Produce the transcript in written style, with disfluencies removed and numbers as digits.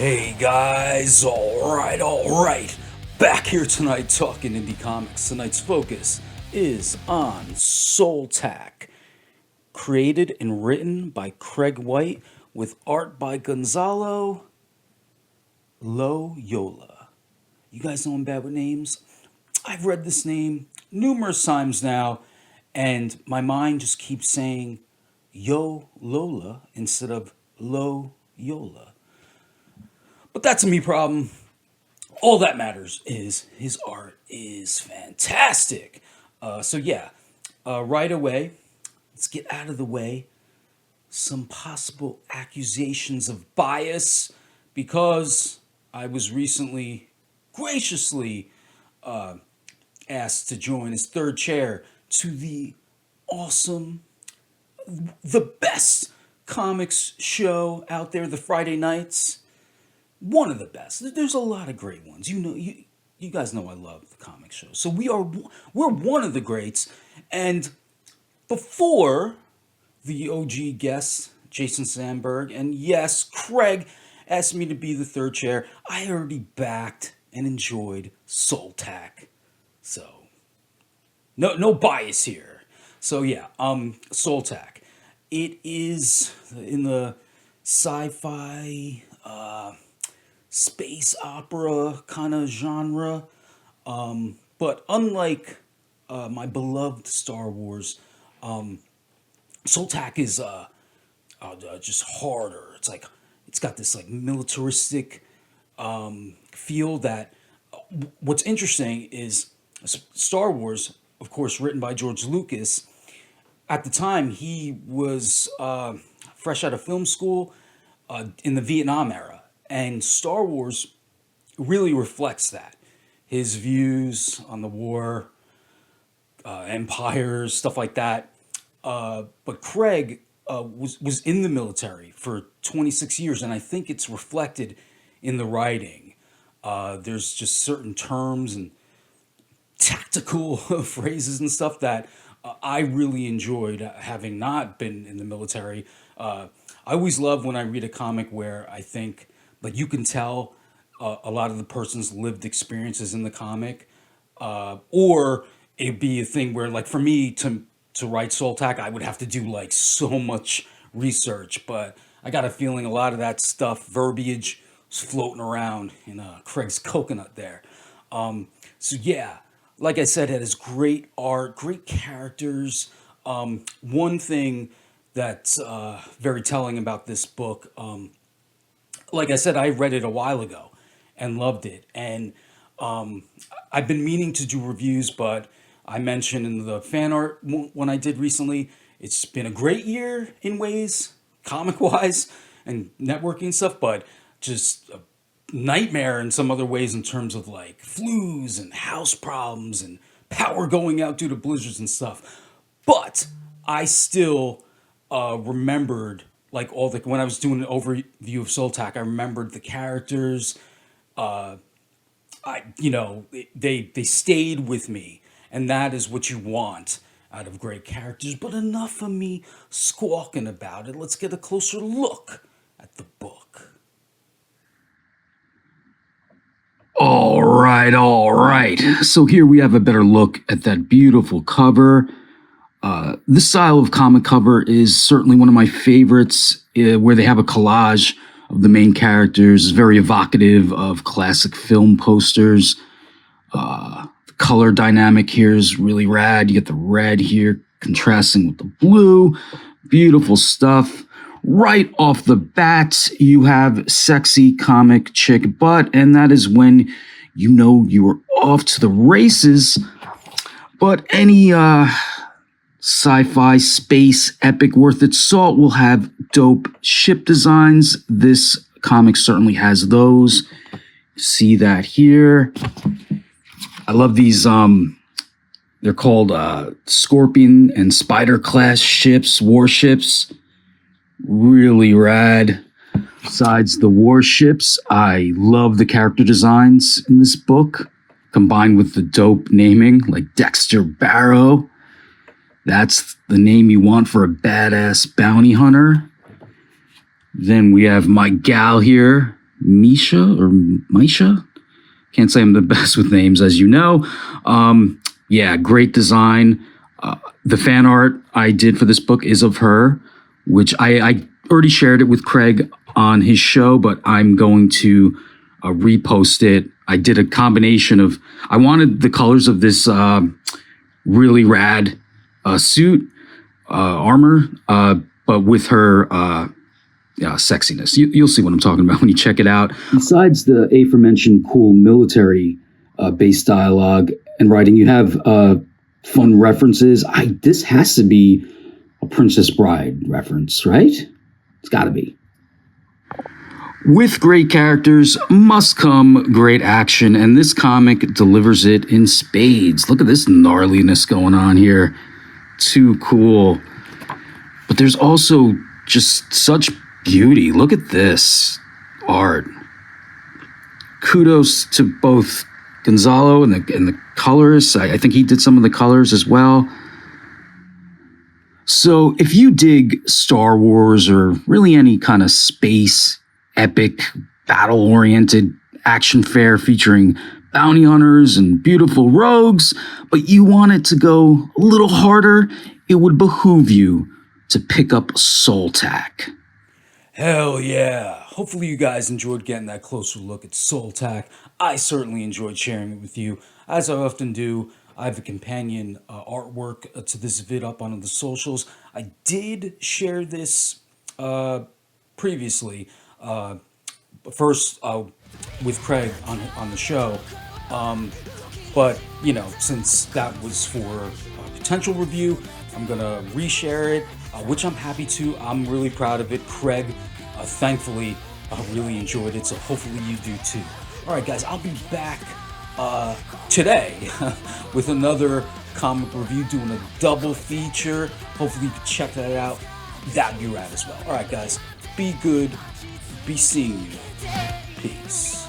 Hey guys, alright. Back here tonight talking indie comics. Tonight's focus is on Soltac, created and written by Craig White with art by Gonzalo Loyola. You guys know I'm bad with names? I've read this name numerous times now, and my mind just keeps saying Yo Lola instead of Loyola. But that's a me problem. All that matters is his art is fantastic. Right away, let's get out of the way some possible accusations of bias because I was recently graciously asked to join as third chair to the awesome, the best comics show out there, the Friday nights. One of the best. There's a lot of great ones. You guys know I love the comic show. So we're one of the greats. And before the OG guest, Jason Sandberg, and yes, Craig asked me to be the third chair, I already backed and enjoyed Soltac. So no bias here. Soltac. It is in the sci-fi space opera kind of genre. But unlike my beloved Star Wars, Soltac is just harder. It's got this like militaristic feel that. What's interesting is Star Wars, of course, written by George Lucas. At the time, he was fresh out of film school in the Vietnam era. And Star Wars really reflects that. His views on the war, empires, stuff like that. But Craig was in the military for 26 years, and I think it's reflected in the writing. There's just certain terms and tactical phrases and stuff that I really enjoyed having not been in the military. I always love when I read a comic where I think, like, you can tell a lot of the person's lived experiences in the comic, or it'd be a thing where, like, for me to write Soltac, I would have to do like so much research. But I got a feeling a lot of that stuff, verbiage, was floating around in Craig's coconut there. So, like I said, it has great art, great characters. One thing that's very telling about this book, like I said, I read it a while ago and loved it. And I've been meaning to do reviews, but I mentioned in the fan art one I did recently, it's been a great year in ways, comic wise and networking stuff, but just a nightmare in some other ways in terms of like flus and house problems and power going out due to blizzards and stuff. But I still remembered like when I was doing an overview of Soltac, I remembered the characters. They stayed with me, and that is what you want out of great characters. But enough of me squawking about it. Let's get a closer look at the book. All right. So here we have a better look at that beautiful cover. This style of comic cover is certainly one of my favorites, where they have a collage of the main characters, very evocative of classic film posters. The color dynamic here is really rad. You get the red here contrasting with the blue. Beautiful stuff. Right off the bat, you have sexy comic chick butt, and that is when you know you are off to the races. But any sci-fi space epic worth its salt will have dope ship designs. This comic certainly has those. See that here. I love these. They're called Scorpion and Spider class ships, warships. Really rad. Besides the warships, I love the character designs in this book, combined with the dope naming, like Dexter Barrow. That's the name you want for a badass bounty hunter. Then we have my gal here, Misha. Can't say I'm the best with names, as you know. Yeah, great design. The fan art I did for this book is of her, which I already shared it with Craig on his show, but I'm going to repost it. I did a combination of, I wanted the colors of this really rad suit, armor, but with her sexiness. You'll see what I'm talking about when you check it out. Besides the aforementioned cool military based dialogue and writing, you have fun references. This has to be a Princess Bride reference, right? It's got to be. With great characters must come great action, and this comic delivers it in spades. Look at this gnarliness going on here. Too cool. But there's also just such beauty. Look at this art. Kudos to both Gonzalo and the colors. I think he did some of the colors as well. So if you dig Star Wars or really any kind of space, epic, battle-oriented action fare featuring bounty hunters and beautiful rogues, but you want it to go a little harder, it would behoove you to pick up Soltac. Hell yeah. Hopefully you guys enjoyed getting that closer look at Soltac. I certainly enjoyed sharing it with you. As I often do, I have a companion artwork to this vid up on the socials. I did share this previously, first with Craig on the show. But, you know, since that was for a potential review, I'm going to reshare it, which I'm happy to. I'm really proud of it. Craig, thankfully, really enjoyed it, so hopefully you do too. All right, guys, I'll be back today with another comic review, doing a double feature. Hopefully you can check that out. That'd be rad as well. All right, guys, be good. Be seeing you. Peace.